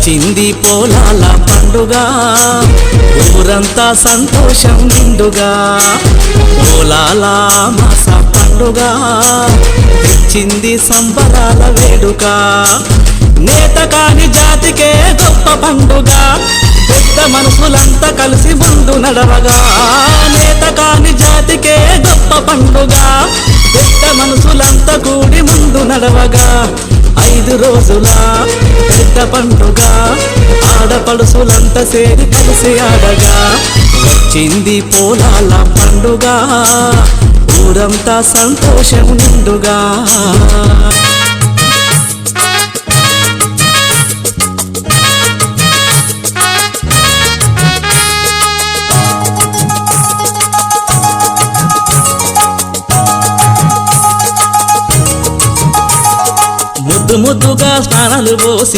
వచ్చింది పొలాల పండుగ ఊరంతా సంతోషం నిండుగా పొలాల మాస పండుగ తెచ్చింది సంబరాల వేడుక నేత కాని జాతికే గొప్ప పండుగ పెద్ద మనసులంతా కలిసి ముందు నడవగా నేత కాని జాతికే గొప్ప పండుగ పెద్ద మనసులంతా కూడి ముందు నడవగా 5 రోజుల పెద్ద పండుగ ఆడపడుసులంతా సేరి కలిసి ఆడగా వచ్చింది పొలాల పండుగ ఊరంతా సంతోషం నిండుగా ముద్దుగా స్నానాలు పోసి